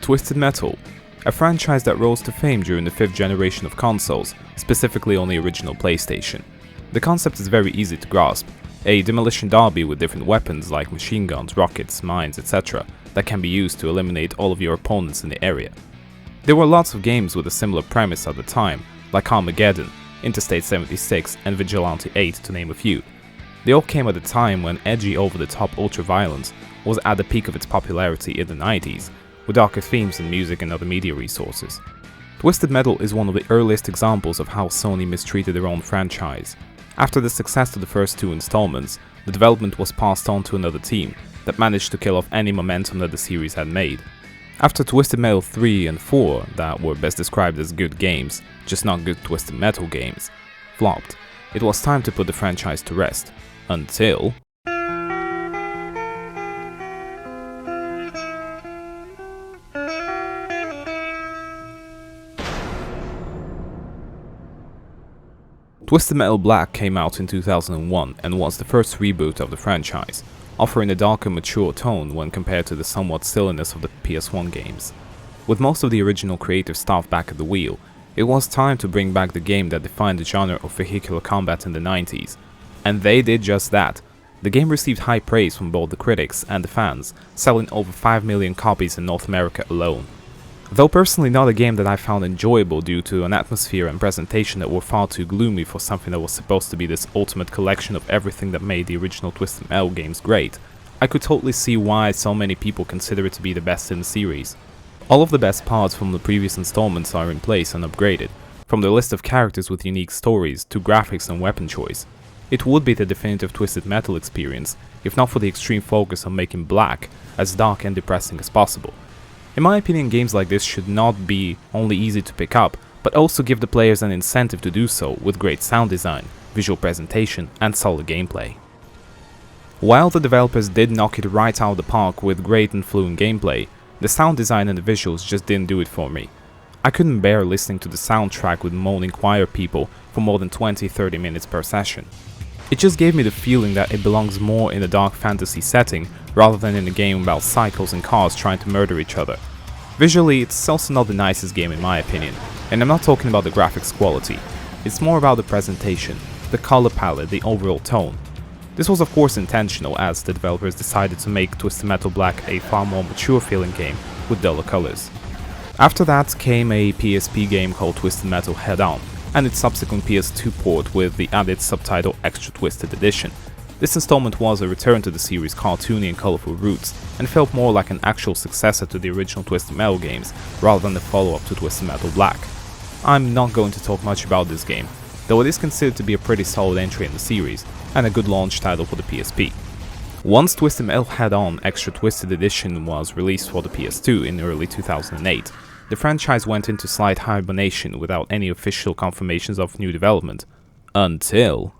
Twisted Metal, a franchise that rose to fame during the 5th generation of consoles, specifically on the original PlayStation. The concept is very easy to grasp, a demolition derby with different weapons like machine guns, rockets, mines, etc. that can be used to eliminate all of your opponents in the area. There were lots of games with a similar premise at the time, like Armageddon, Interstate 76 and Vigilante 8 to name a few. They all came at a time when edgy over-the-top ultra-violence was at the peak of its popularity in the 90s, with darker themes in music and other media resources. Twisted Metal is one of the earliest examples of how Sony mistreated their own franchise. After the success of the first 2 installments, the development was passed on to another team that managed to kill off any momentum that the series had made. After Twisted Metal 3 and 4, that were best described as good games, just not good Twisted Metal games, flopped, it was time to put the franchise to rest. Until... Twisted Metal Black came out in 2001 and was the first reboot of the franchise, offering a darker, mature tone when compared to the somewhat silliness of the PS1 games. With most of the original creative staff back at the wheel, it was time to bring back the game that defined the genre of vehicular combat in the 90s. And they did just that. The game received high praise from both the critics and the fans, selling over 5 million copies in North America alone. Though personally not a game that I found enjoyable due to an atmosphere and presentation that were far too gloomy for something that was supposed to be this ultimate collection of everything that made the original Twisted Metal games great, I could totally see why so many people consider it to be the best in the series. All of the best parts from the previous installments are in place and upgraded, from the list of characters with unique stories to graphics and weapon choice. It would be the definitive Twisted Metal experience, if not for the extreme focus on making Black as dark and depressing as possible. In my opinion, games like this should not be only easy to pick up, but also give the players an incentive to do so with great sound design, visual presentation, and solid gameplay. While the developers did knock it right out of the park with great and fluent gameplay, the sound design and the visuals just didn't do it for me. I couldn't bear listening to the soundtrack with moaning choir people for more than 20-30 minutes per session. It just gave me the feeling that it belongs more in a dark fantasy setting rather than in a game about cycles and cars trying to murder each other. Visually, it's also not the nicest game in my opinion, and I'm not talking about the graphics quality. It's more about the presentation, the color palette, the overall tone. This was of course intentional, as the developers decided to make Twisted Metal Black a far more mature feeling game with duller colors. After that came a PSP game called Twisted Metal Head-On, and its subsequent PS2 port with the added subtitle Extra Twisted Edition. This installment was a return to the series' cartoony and colorful roots, and felt more like an actual successor to the original Twisted Metal games, rather than the follow-up to Twisted Metal Black. I'm not going to talk much about this game, though it is considered to be a pretty solid entry in the series, and a good launch title for the PSP. Once Twisted Metal Head-On Extra Twisted Edition was released for the PS2 in early 2008, the franchise went into slight hibernation without any official confirmations of new development. Until...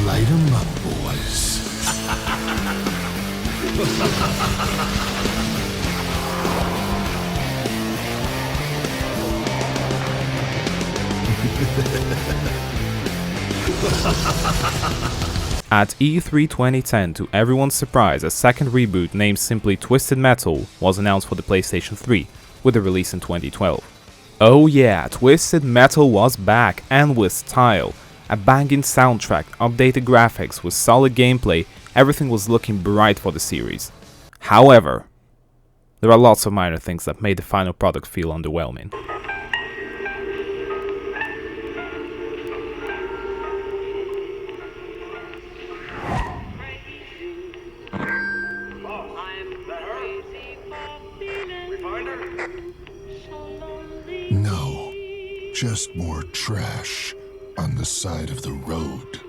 Light 'em up, boys. At E3 2010, to everyone's surprise, a second reboot named simply Twisted Metal was announced for the PlayStation 3, with a release in 2012. Oh yeah, Twisted Metal was back, and with style. A banging soundtrack, updated graphics, with solid gameplay, everything was looking bright for the series. However, there are lots of minor things that made the final product feel underwhelming. No, just more trash on the side of the road.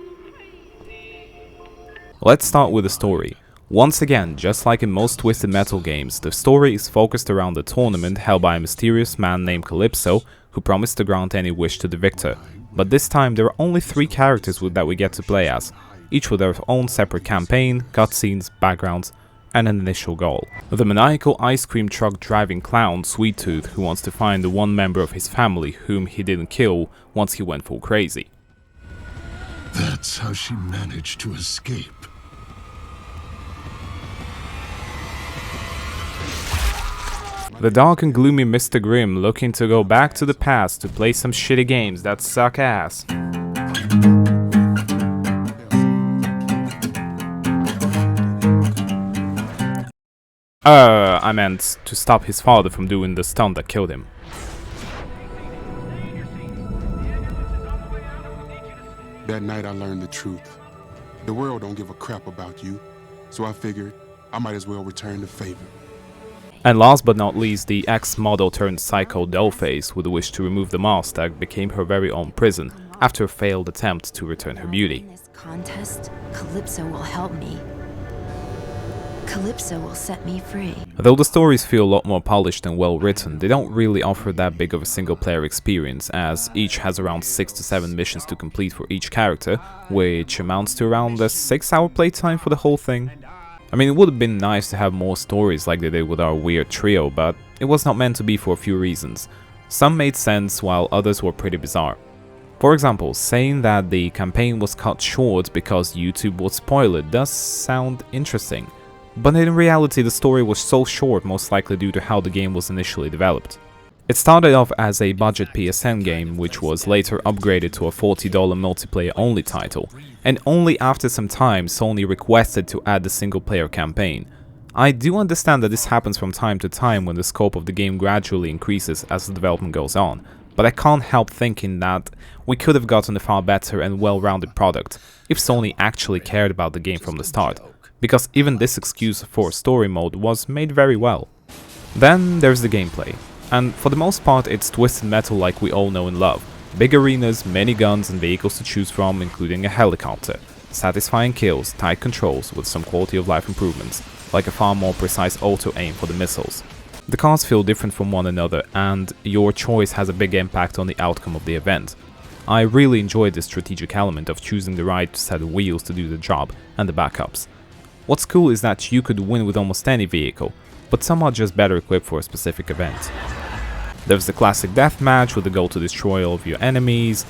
Let's start with the story. Once again, just like in most Twisted Metal games, the story is focused around a tournament held by a mysterious man named Calypso, who promised to grant any wish to the victor. But this time there are only 3 characters that we get to play as, each with their own separate campaign, cutscenes, backgrounds, and an initial goal. The maniacal ice cream truck driving clown Sweet Tooth, who wants to find the one member of his family whom he didn't kill once he went full crazy. That's how she managed to escape. The dark and gloomy Mr. Grimm looking to go back to the past to play some shitty games that suck ass. I meant to stop his father from doing the stunt that killed him. That night I learned the truth. The world don't give a crap about you, so I figured I might as well return the favor. And last but not least, the ex-model turned psycho Dollface with the wish to remove the mask that became her very own prison after a failed attempt to return her beauty. In this contest, Calypso will help me. Calypso will set me free. Though the stories feel a lot more polished and well written, they don't really offer that big of a single player experience, as each has around 6 to 7 missions to complete for each character, which amounts to around a 6-hour playtime for the whole thing. I mean, it would have been nice to have more stories like they did with our weird trio, but it was not meant to be for a few reasons. Some made sense, while others were pretty bizarre. For example, saying that the campaign was cut short because YouTube would spoil it does sound interesting. But in reality, the story was so short, most likely due to how the game was initially developed. It started off as a budget PSN game, which was later upgraded to a $40 multiplayer-only title, and only after some time Sony requested to add the single-player campaign. I do understand that this happens from time to time when the scope of the game gradually increases as the development goes on, but I can't help thinking that we could have gotten a far better and well-rounded product if Sony actually cared about the game from the start, because even this excuse for story mode was made very well. Then there's the gameplay. And for the most part, it's twisted metal like we all know and love. Big arenas, many guns and vehicles to choose from, including a helicopter. Satisfying kills, tight controls with some quality of life improvements, like a far more precise auto-aim for the missiles. The cars feel different from one another, and your choice has a big impact on the outcome of the event. I really enjoyed this strategic element of choosing the right set of wheels to do the job, and the backups. What's cool is that you could win with almost any vehicle, but some are just better equipped for a specific event. There's the classic deathmatch with the goal to destroy all of your enemies,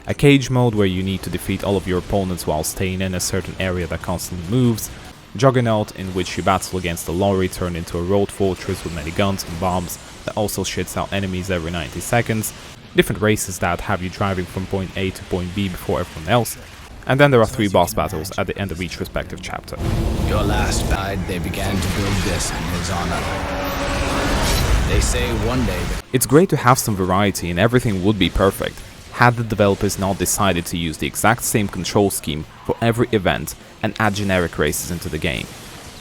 a cage mode where you need to defeat all of your opponents while staying in a certain area that constantly moves, Juggernaut in which you battle against a lorry turned into a road fortress with many guns and bombs that also shits out enemies every 90 seconds, different races that have you driving from point A to point B before everyone else, and then there are 3 boss battles at the end of each respective chapter. Your last died, they began to build this in his honor. They say one day that It's great to have some variety and everything would be perfect had the developers not decided to use the exact same control scheme for every event and add generic races into the game.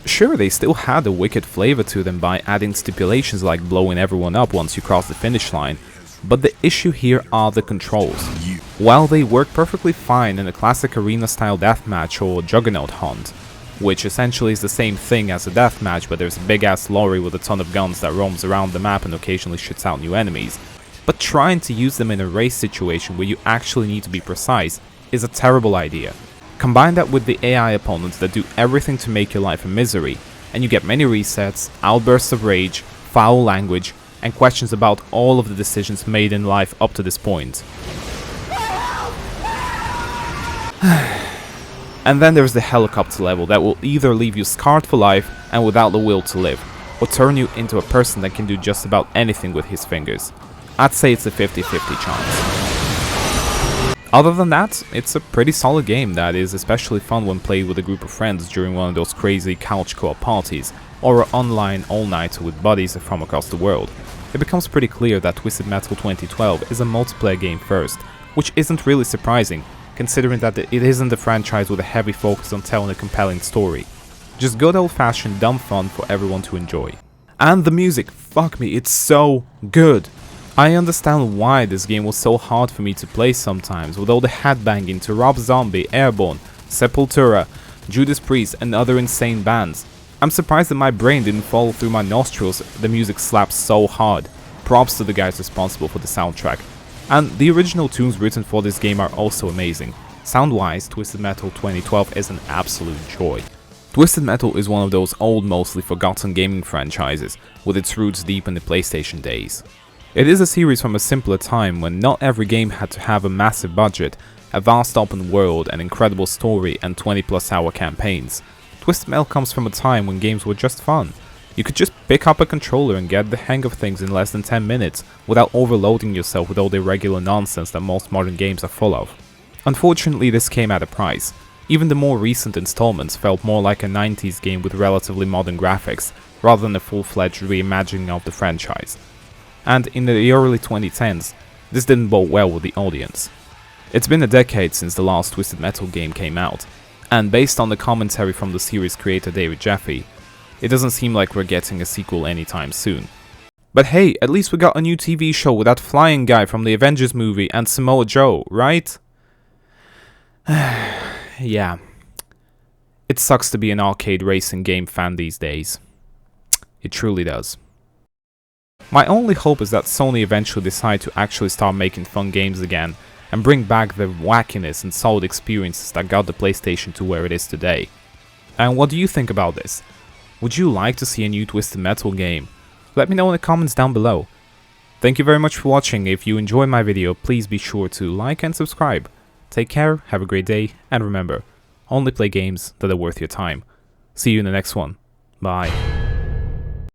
Sure, they still had a wicked flavor to them by adding stipulations like blowing everyone up once you cross the finish line, but the issue here are the controls. While they work perfectly fine in a classic arena-style deathmatch or Juggernaut hunt, which essentially is the same thing as a deathmatch, but there's a big-ass lorry with a ton of guns that roams around the map and occasionally shoots out new enemies, but trying to use them in a race situation where you actually need to be precise is a terrible idea. Combine that with the AI opponents that do everything to make your life a misery, and you get many resets, outbursts of rage, foul language, and questions about all of the decisions made in life up to this point. And then there's the helicopter level that will either leave you scarred for life and without the will to live, or turn you into a person that can do just about anything with his fingers. I'd say it's a 50-50 chance. Other than that, it's a pretty solid game that is especially fun when played with a group of friends during one of those crazy couch co-op parties, or an online all-nighter with buddies from across the world. It becomes pretty clear that Twisted Metal 2012 is a multiplayer game first, which isn't really surprising, considering that it isn't a franchise with a heavy focus on telling a compelling story. Just good old-fashioned dumb fun for everyone to enjoy. And the music, fuck me, it's so good! I understand why this game was so hard for me to play sometimes, with all the headbanging to Rob Zombie, Airborne, Sepultura, Judas Priest and other insane bands. I'm surprised that my brain didn't fall through my nostrils, the music slaps so hard. Props to the guys responsible for the soundtrack. And the original tunes written for this game are also amazing. Sound-wise, Twisted Metal 2012 is an absolute joy. Twisted Metal is one of those old, mostly forgotten gaming franchises, with its roots deep in the PlayStation days. It is a series from a simpler time when not every game had to have a massive budget, a vast open world, an incredible story, and 20+ hour campaigns. Twisted Metal comes from a time when games were just fun. You could just pick up a controller and get the hang of things in less than 10 minutes, without overloading yourself with all the irregular nonsense that most modern games are full of. Unfortunately, this came at a price. Even the more recent installments felt more like a 90s game with relatively modern graphics, rather than a full-fledged reimagining of the franchise. And in the early 2010s, this didn't bode well with the audience. It's been a decade since the last Twisted Metal game came out, and based on the commentary from the series creator David Jaffe, it doesn't seem like we're getting a sequel anytime soon. But hey, at least we got a new TV show with that flying guy from the Avengers movie and Samoa Joe, right? Yeah. It sucks to be an arcade racing game fan these days. It truly does. My only hope is that Sony eventually decide to actually start making fun games again and bring back the wackiness and solid experiences that got the PlayStation to where it is today. And what do you think about this? Would you like to see a new Twisted Metal game? Let me know in the comments down below. Thank you very much for watching. If you enjoyed my video, please be sure to like and subscribe. Take care, have a great day, and remember, only play games that are worth your time. See you in the next one. Bye.